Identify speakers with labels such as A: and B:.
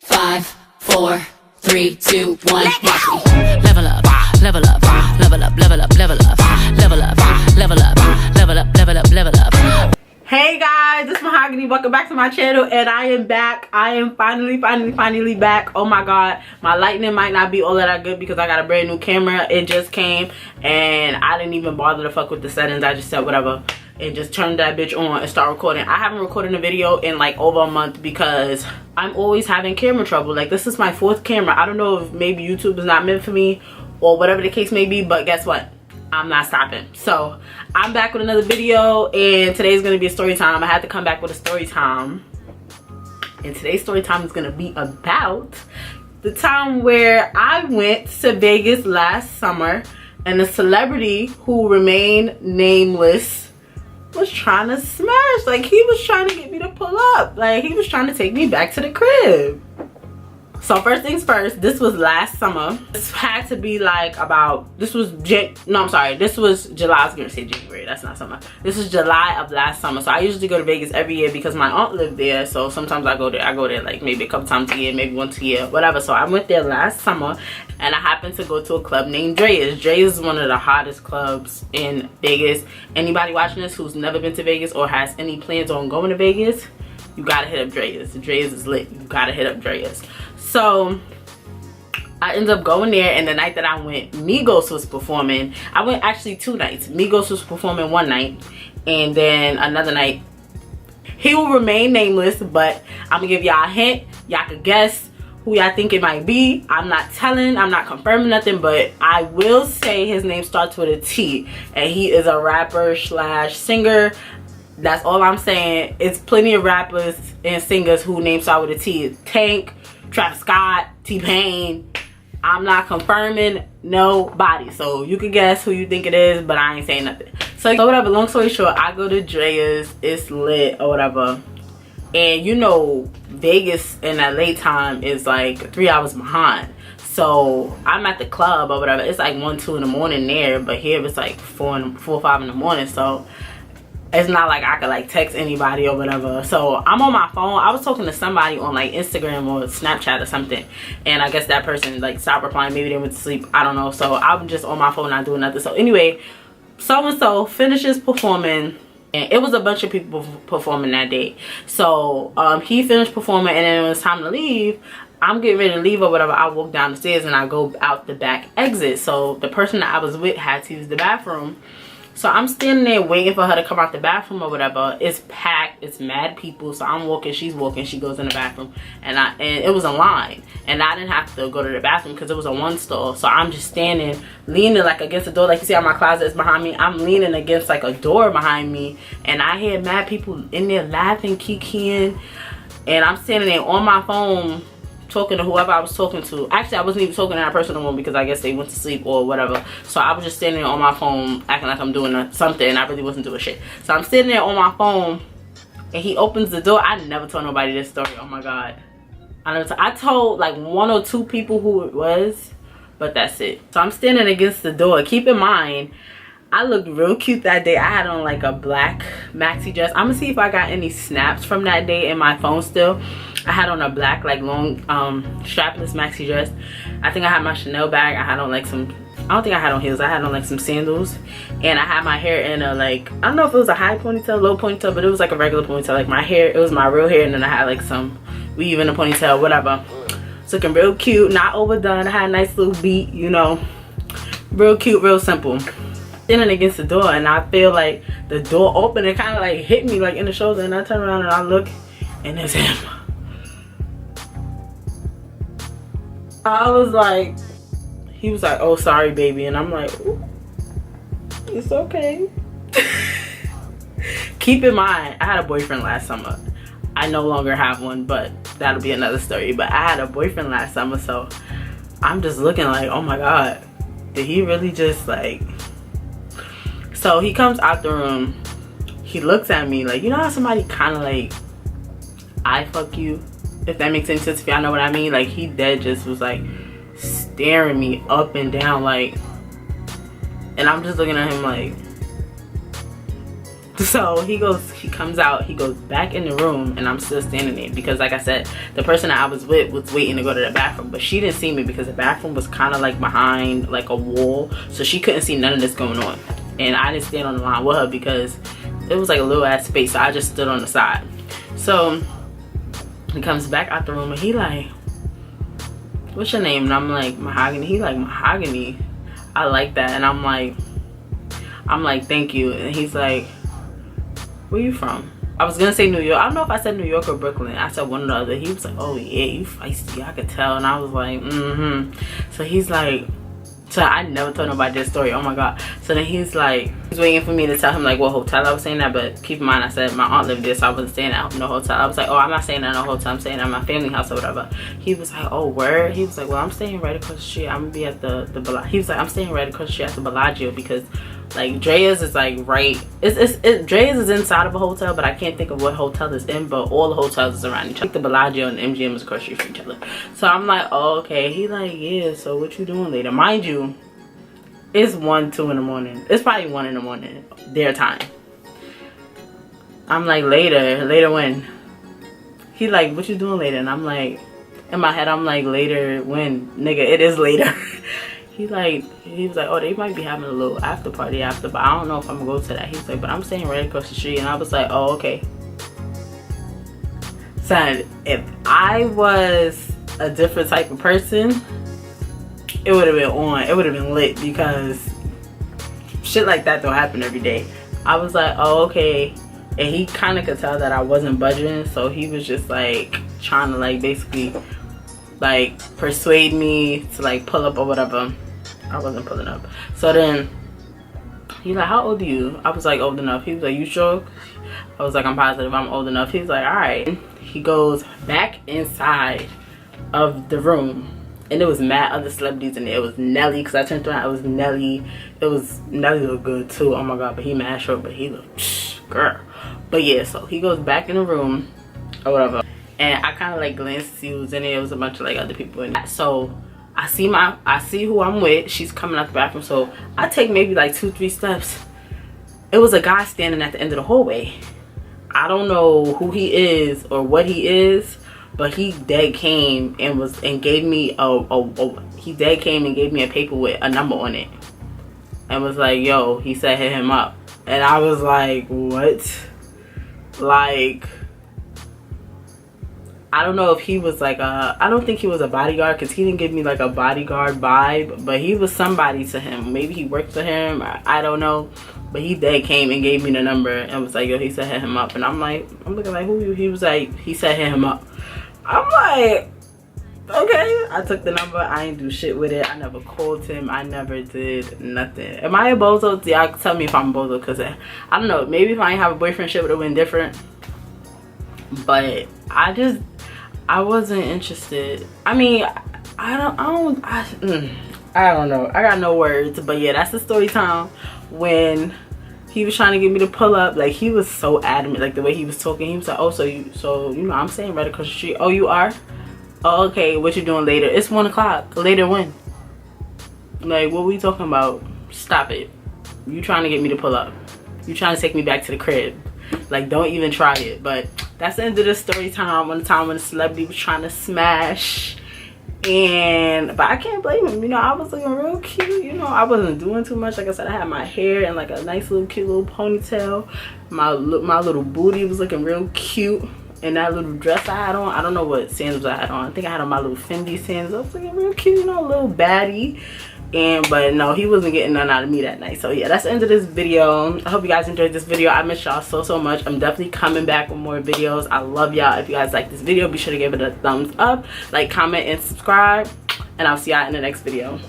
A: 5, 4, 3, 2, 1. Watch me. Level up, level up, level up, level up, level up, level up, level up, level up, level up, level up.
B: Hey guys, it's Mahogany. Welcome back to my channel, and I am back. I am finally back. Oh my god, my lighting might not be all that good because I got a brand new camera. It just came and I didn't even bother to fuck with the settings. I just said whatever and just turned that bitch on and start recording. I haven't recorded a video in like over a month because I'm always having camera trouble. Like, this is my 4th camera. I don't know if maybe YouTube is not meant for me or whatever the case may be, but guess what? I'm not stopping. So I'm back with another video, and today's gonna be a story time. I had to come back with a story time, and today's story time is gonna be about the time where I went to Vegas last summer and a celebrity who remained nameless was trying to smash. Like, he was trying to get me to pull up. Like, he was trying to take me back to the crib. So first things first, this was last summer. This had to be like about, this was July. I was gonna say January, that's not summer. This was July of last summer. So I usually go to Vegas every year because my aunt lived there. So sometimes I go there like maybe a couple times a year, maybe once a year, whatever. So I went there last summer, and I happened to go to a club named Drea's. Drea's is one of the hottest clubs in Vegas. Anybody watching this who's never been to Vegas or has any plans on going to Vegas, you gotta hit up Drea's. Drea's is lit. You gotta hit up Drea's. So I ended up going there, and the night that I went, Migos was performing. I went actually 2 nights. Migos was performing one night, and then another night, he will remain nameless, but I'm gonna give y'all a hint. Y'all could guess who y'all think it might be. I'm not telling, I'm not confirming nothing, but I will say his name starts with a T, and he is a rapper slash singer. That's all I'm saying. It's plenty of rappers and singers who name start with a T. Tank, Travis Scott, T-Pain. I'm not confirming nobody, so you can guess who you think it is, but I ain't saying nothing. So whatever, long story short, I go to Drea's, it's lit or whatever, and you know Vegas in that late time is like 3 hours behind. So I'm at the club or whatever, it's like 1, 2 in the morning there, but here it's like 4 or 5 in the morning. So it's not like I could like text anybody or whatever. So I'm on my phone. I was talking to somebody on like Instagram or Snapchat or something, and I guess that person like stopped replying. Maybe they went to sleep, I don't know. So I'm just on my phone not doing nothing. So anyway, so-and-so finishes performing, and it was a bunch of people performing that day. So he finished performing, and then when it was time to leave, I'm getting ready to leave or whatever. I walk down the stairs and I go out the back exit. So the person that I was with had to use the bathroom. So I'm standing there waiting for her to come out the bathroom or whatever. It's packed, it's mad people. So I'm walking, she's walking, she goes in the bathroom, and it was a line, and I didn't have to go to the bathroom because it was a 1 stall. So I'm just standing, leaning like against the door. Like you see how my closet is behind me, I'm leaning against like a door behind me, and I hear mad people in there laughing, kikiing, and I'm standing there on my phone talking to whoever I was talking to. Actually, I wasn't even talking to that person no more because I guess they went to sleep or whatever. So I was just standing there on my phone acting like I'm doing something, and I really wasn't doing shit. So I'm sitting there on my phone, and he opens the door. I never told nobody this story. Oh my god, I told like 1 or 2 people who it was, but that's it. So I'm standing against the door. Keep in mind, I looked real cute that day. I had on like a black maxi dress. I'm gonna see if I got any snaps from that day in my phone still. I had on a black like long strapless maxi dress. I think I had my Chanel bag. I had on like some, I don't think I had on heels. I had on like some sandals, and I had my hair in a like, I don't know if it was a high ponytail, low ponytail, but it was like a regular ponytail. Like my hair, it was my real hair, and then I had like some weave in a ponytail, whatever. It's looking real cute, not overdone. I had a nice little beat, you know, real cute, real simple. Standing against the door, and I feel like the door opened and kind of like hit me like in the shoulder, and I turn around and I look, and it's him. I was like, he was like, oh sorry baby, and I'm like, ooh, it's okay. Keep in mind, I had a boyfriend last summer. I no longer have one, but that'll be another story. But I had a boyfriend last summer, so I'm just looking like, oh my god, did he really just like. So he comes out the room, he looks at me like, you know how somebody kind of like I fuck you, if that makes any sense, if y'all know what I mean. Like, he dead just was like staring me up and down, like, and I'm just looking at him like So he comes out, he goes back in the room, and I'm still standing there because, like I said, the person that I was with was waiting to go to the bathroom, but she didn't see me because the bathroom was kind of like behind like a wall, so she couldn't see none of this going on. And I didn't stand on the line with her because it was like a little ass space, so I just stood on the side. So he comes back out the room and he like, what's your name? And I'm like, Mahogany. He like, Mahogany, I like that. And I'm like, thank you. And he's like, where you from? I was gonna say New York. I don't know if I said New York or Brooklyn. I said one or the other. He was like, oh yeah, you feisty, I could tell. And I was like, so he's like, so I never told nobody this story, oh my god. So then he's like, he's waiting for me to tell him like what hotel I was staying at, but keep in mind I said my aunt lived there, so I wasn't staying at no hotel. I was like, oh, I'm not staying at no hotel, I'm staying at my family house or whatever. He was like, oh word? He was like, well, I'm staying right across the street, I'm gonna be at the he was like, I'm staying right across the street at the Bellagio, because like Drea's is like right, Drea's is inside of a hotel, but I can't think of what hotel it's in, but all the hotels is around each other. Like the Bellagio and the MGM is across the street from each other. So I'm like, oh okay. He like, yeah, so what you doing later? Mind you, it's 1, 2 in the morning. It's probably 1 in the morning, their time. I'm like, later when? He like, what you doing later? And I'm like, in my head, I'm like, later when? Nigga, it is later. He was like, oh, they might be having a little after party after, but I don't know if I'm gonna go to that. He's like, but I'm staying right across the street. And I was like, oh, okay. Son, if I was a different type of person, it would have been on, it would have been lit, because shit like that don't happen every day. I was like, oh okay. And he kind of could tell that I wasn't budging, so he was just like trying to like basically like persuade me to like pull up or whatever. I wasn't pulling up. So then he's like, how old are you? I was like, old enough. He was like, you sure? I was like, I'm positive I'm old enough. He was like, all right. He goes back inside of the room, and there was mad other celebrities in there. It was Nelly, because I turned around, it was Nelly. Nelly looked good too, oh my god, but he mad short, but he looked, girl. But yeah, so he goes back in the room or whatever, and I kind of like glanced to see who's in there. It was a bunch of like other people in there. So I see who I'm with. She's coming out the bathroom, so I take maybe like 2-3 steps. It was a guy standing at the end of the hallway. I don't know who he is or what he is, but he dead came and gave me a paper with a number on it and was like, yo, he said hit him up. And I was like, what? Like, I don't know if he was like I don't think he was a bodyguard, because he didn't give me like a bodyguard vibe, but he was somebody to him. Maybe he worked for him, I don't know. But he dead came and gave me the number and was like, yo, he said hit him up. And I'm looking like, who? He was like, he said hit him up. I'm like, okay. I took the number, I ain't do shit with it. I never called him, I never did nothing. Am I a bozo? Y'all tell me if I'm a bozo, because I don't know, maybe if I ain't have a boyfriend, shit would have been different. But I wasn't interested. I mean, I don't know, I got no words. But yeah, that's the story time. When he was trying to get me to pull up, like he was so adamant, like the way he was talking. He was like, oh, so you know, I'm staying right across the street. Oh, you are? Oh, okay, what you doing later? It's 1 o'clock. Later when? Like, what we talking about? Stop it. You trying to get me to pull up. You trying to take me back to the crib. Like, don't even try it. But that's the end of the story time. One time when a celebrity was trying to smash. But I can't blame him. You know, I was looking real cute. You know, I wasn't doing too much. Like I said, I had my hair in like a nice little cute little ponytail. My little booty was looking real cute. And that little dress I had on, I don't know what sandals I had on. I think I had on my little Fendi sandals. I was looking real cute, you know, a little baddie. But no, he wasn't getting none out of me that night. So yeah, that's the end of this video. I hope you guys enjoyed this video. I miss y'all so much. I'm definitely coming back with more videos. I love y'all. If you guys like this video, be sure to give it a thumbs up, like, comment, and subscribe. And I'll see y'all in the next video.